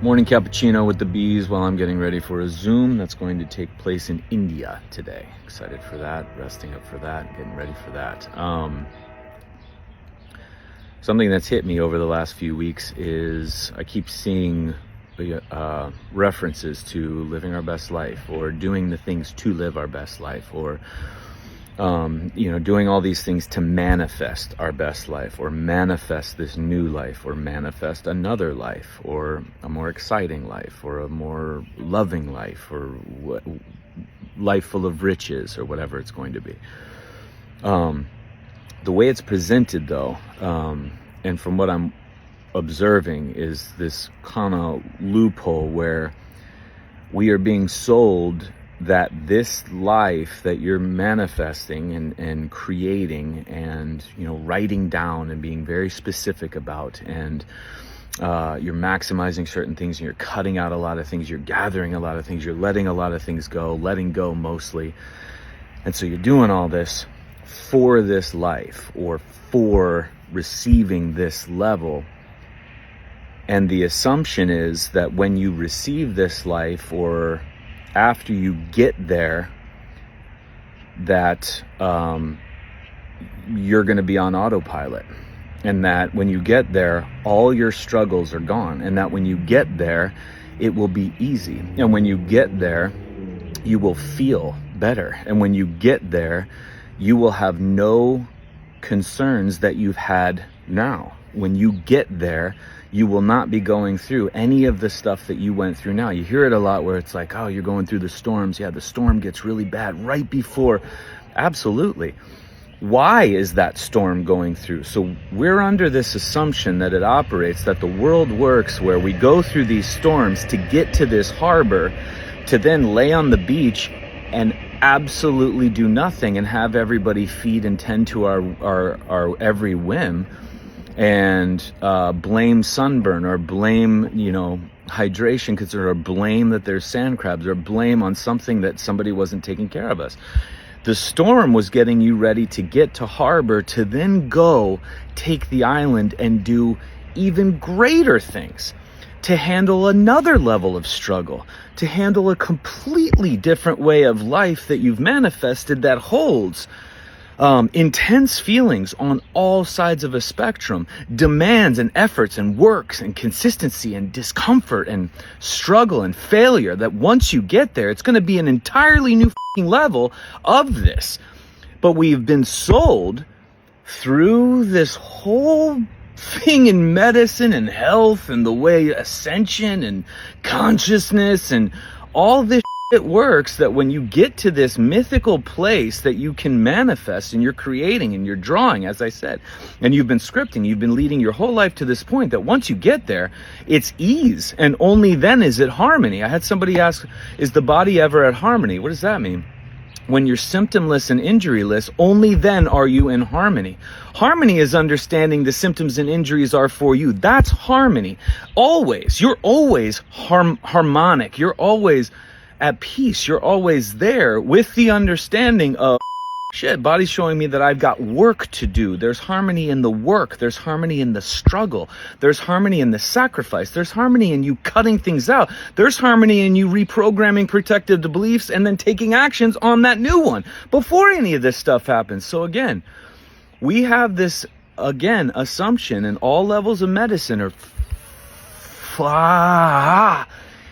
Morning cappuccino with the bees while I'm getting ready for a Zoom that's going to take place in India today. Excited for that, resting up for that, getting ready for that. Something that's hit me over the last few weeks is I keep seeing references to living our best life, or doing the things to live our best life, or doing all these things to manifest our best life, or manifest this new life, or manifest another life, or a more exciting life, or a more loving life, or life full of riches, or whatever it's going to be. The way it's presented, though, and from what I'm observing, is this kind of loophole where we are being sold that this life that you're manifesting and creating and writing down and being very specific about, and you're maximizing certain things, and you're cutting out a lot of things, you're gathering a lot of things, you're letting a lot of things go, letting go mostly. And so you're doing all this for this life, or for receiving this level. And the assumption is that when you receive this life, or after you get there, that you're going to be on autopilot, and that when you get there, all your struggles are gone, and that when you get there, it will be easy, and when you get there, you will feel better, and when you get there, you will have no concerns that you've had now. When you get there, you will not be going through any of the stuff that you went through now. You hear it a lot where it's like, oh, you're going through the storms. Yeah, the storm gets really bad right before. Absolutely. Why is that storm going through? So we're under this assumption that it operates, that the world works where we go through these storms to get to this harbor, to then lay on the beach and absolutely do nothing and have everybody feed and tend to our every whim, and blame sunburn, or blame hydration, or blame that there's sand crabs, or blame on something that somebody wasn't taking care of us. The storm was getting you ready to get to harbor, to then go take the island and do even greater things, to handle another level of struggle, to handle a completely different way of life that you've manifested, that holds intense feelings on all sides of a spectrum, demands and efforts and works and consistency and discomfort and struggle and failure, that once you get there, it's going to be an entirely new level of this. But we've been sold through this whole thing in medicine and health, and the way ascension and consciousness and all this it works, that when you get to this mythical place that you can manifest, and you're creating and you're drawing, as I said, and you've been scripting, you've been leading your whole life to this point, that once you get there, it's ease, and only then is it harmony. I had somebody ask, is the body ever at harmony? What does that mean? When you're symptomless and injuryless, only then are you in harmony. Harmony is understanding the symptoms and injuries are for you. That's harmony. Always. You're always harmonic. You're always at peace. You're always there with the understanding of, shit, body's showing me that I've got work to do. There's harmony in the work. There's harmony in the struggle. There's harmony in the sacrifice. There's harmony in you cutting things out. There's harmony in you reprogramming protective beliefs and then taking actions on that new one before any of this stuff happens. So again, we have this, assumption in all levels of medicine,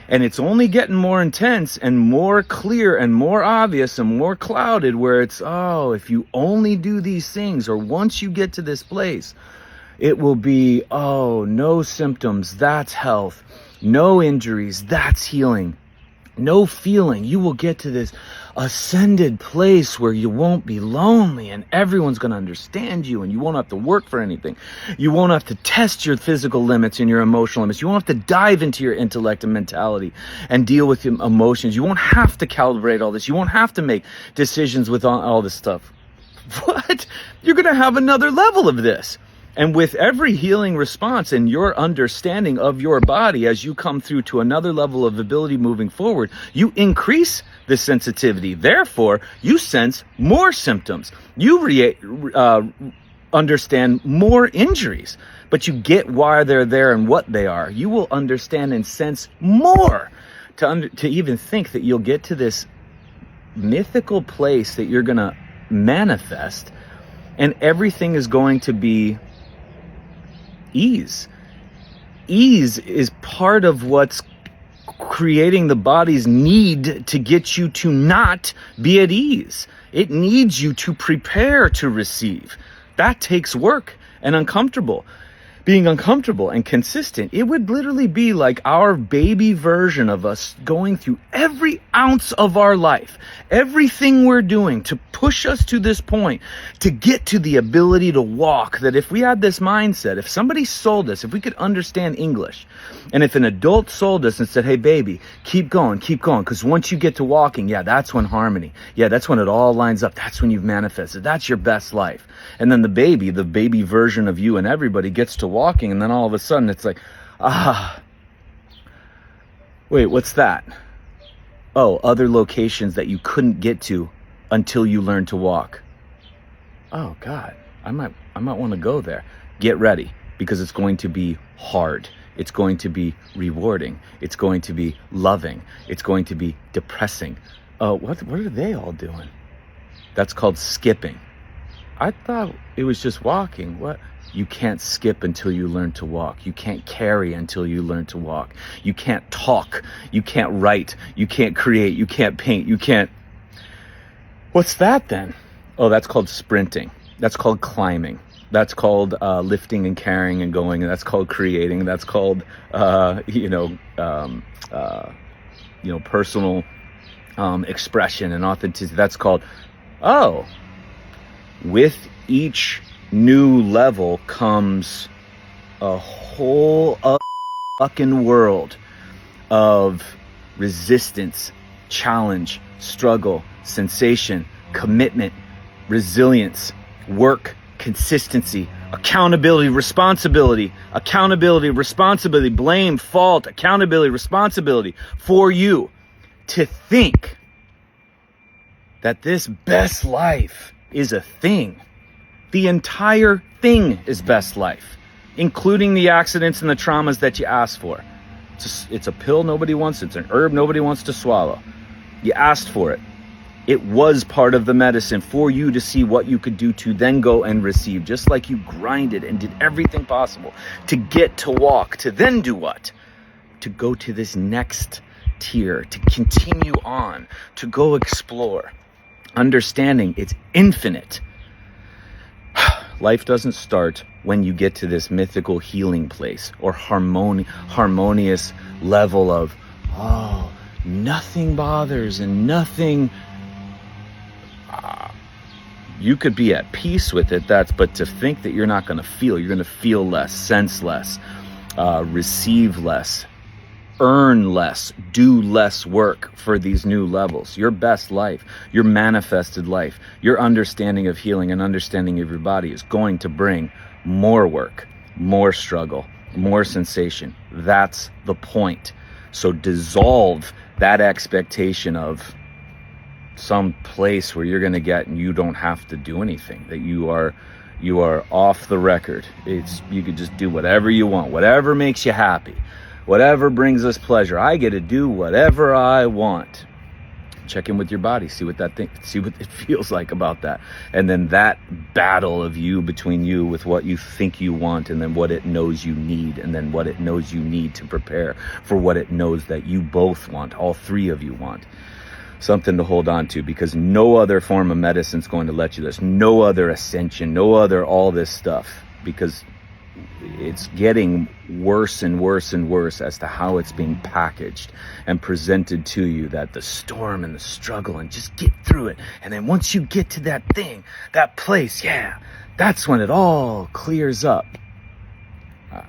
and it's only getting more intense and more clear and more obvious and more clouded, where it's, oh, if you only do these things, or once you get to this place, it will be, oh, no symptoms, that's health. No injuries, that's healing. No feeling, you will get to this ascended place where you won't be lonely, and everyone's going to understand you, and you won't have to work for anything. You won't have to test your physical limits and your emotional limits. You won't have to dive into your intellect and mentality and deal with your emotions. You won't have to calibrate all this. You won't have to make decisions with all this stuff. What? You're going to have another level of this. And with every healing response and your understanding of your body, as you come through to another level of ability moving forward, you increase the sensitivity. Therefore, you sense more symptoms. You understand more injuries, but you get why they're there and what they are, you will understand and sense more to even think that you'll get to this mythical place that you're going to manifest, and everything is going to be ease. Ease is part of what's creating the body's need to get you to not be at ease. It needs you to prepare to receive. That takes work and being uncomfortable and consistent. It would literally be like our baby version of us going through every ounce of our life, everything we're doing to push us to this point, to get to the ability to walk. That if we had this mindset, if somebody sold us, if we could understand English, and if an adult sold us and said, hey baby, keep going, because once you get to walking, yeah, that's when harmony, yeah, that's when it all lines up, that's when you've manifested, that's your best life. And then the baby version of you and everybody gets to walking, and then all of a sudden it's like, wait, what's that? Oh, other locations that you couldn't get to until you learned to walk. Oh God, I might want to go there. Get ready, because it's going to be hard. It's going to be rewarding. It's going to be loving. It's going to be depressing. What are they all doing? That's called skipping. I thought it was just walking. What? You can't skip until you learn to walk. You can't carry until you learn to walk. You can't talk. You can't write. You can't create. You can't paint. You can't... What's that then? Oh, that's called sprinting. That's called climbing. That's called lifting and carrying and going. And that's called creating. That's called, personal expression and authenticity. That's called, with each new level comes a whole fucking world of resistance, challenge, struggle, sensation, commitment, resilience, work, consistency, accountability, responsibility, blame, fault, accountability, responsibility for you to think that this best life is a thing. The entire thing is best life, including the accidents and the traumas that you asked for. It's a pill nobody wants. It's an herb nobody wants to swallow. You asked for it. It was part of the medicine for you to see what you could do to then go and receive. Just like you grinded and did everything possible to get to walk, to then do what? To go to this next tier, to continue on, to go explore. Understanding it's infinite. Life doesn't start when you get to this mythical healing place or harmonious level of, nothing bothers and nothing... You could be at peace with it, but to think that you're not going to feel, you're going to feel less, sense less, receive less, earn less, do less work for these new levels. Your best life, your manifested life, your understanding of healing and understanding of your body is going to bring more work, more struggle, more sensation. That's the point. So dissolve that expectation of some place where you're going to get and you don't have to do anything, that you are off the record. You could just do whatever you want, whatever makes you happy, whatever brings us pleasure. I get to do whatever I want. Check in with your body, see what it feels like about that. And then that battle of you between you with what you think you want, and then what it knows you need, and then what it knows you need to prepare for what it knows that you both want, all three of you want. Something to hold on to, because no other form of medicine is going to let you this. No other ascension, no other all this stuff, because it's getting worse and worse and worse as to how it's being packaged and presented to you, that the storm and the struggle and just get through it. And then once you get to that thing, that place, yeah, that's when it all clears up.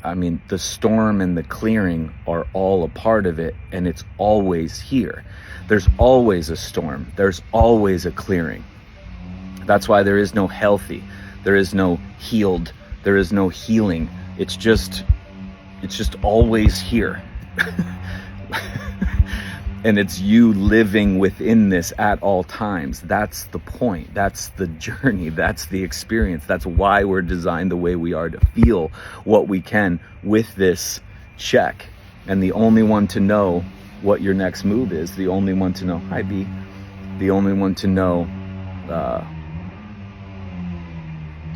I mean, the storm and the clearing are all a part of it, and it's always here. There's always a storm. There's always a clearing. That's why there is no healthy. There is no healed. There is no healing. It's just always here. And it's you living within this at all times. That's the point. That's the journey. That's the experience. That's why we're designed the way we are, to feel what we can with this check. And the only one to know what your next move is, the only one to know, hi B, the only one to know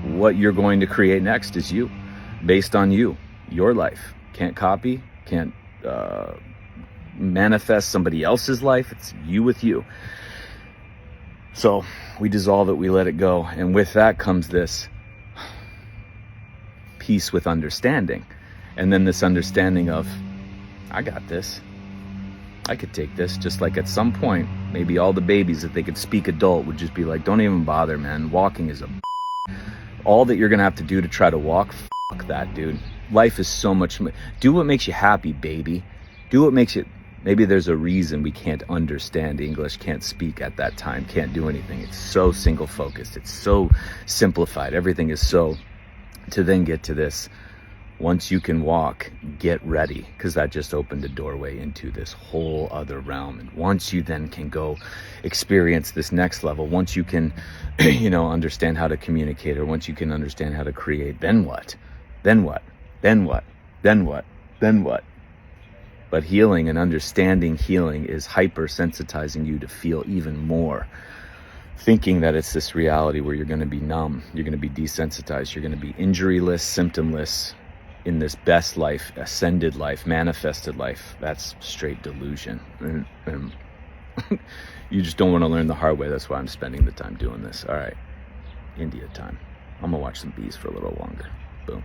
what you're going to create next is you, based on you, your life. Can't copy, can't manifest somebody else's life. It's you with you. So we dissolve it, we let it go. And with that comes this peace with understanding. And then this understanding of, I got this. I could take this. Just like at some point, maybe all the babies, if they could speak adult, would just be like, don't even bother, man. Walking is all that you're going to have to do to try to walk. Fuck that, dude. Life is so much. Do what makes you happy, baby. Do what makes you. Maybe there's a reason we can't understand English, can't speak at that time, can't do anything. It's so single focused. It's so simplified. Everything is so, to then get to this, once you can walk, get ready, because that just opened a doorway into this whole other realm. And once you then can go experience this next level, once you can, understand how to communicate, or once you can understand how to create, then what? Then what? Then what? Then what? Then what? But healing and understanding healing is hypersensitizing you to feel even more. Thinking that it's this reality where you're going to be numb, you're going to be desensitized, you're going to be injuryless, symptomless in this best life, ascended life, manifested life. That's straight delusion. And you just don't want to learn the hard way. That's why I'm spending the time doing this. All right, India time. I'm going to watch some bees for a little longer. Boom.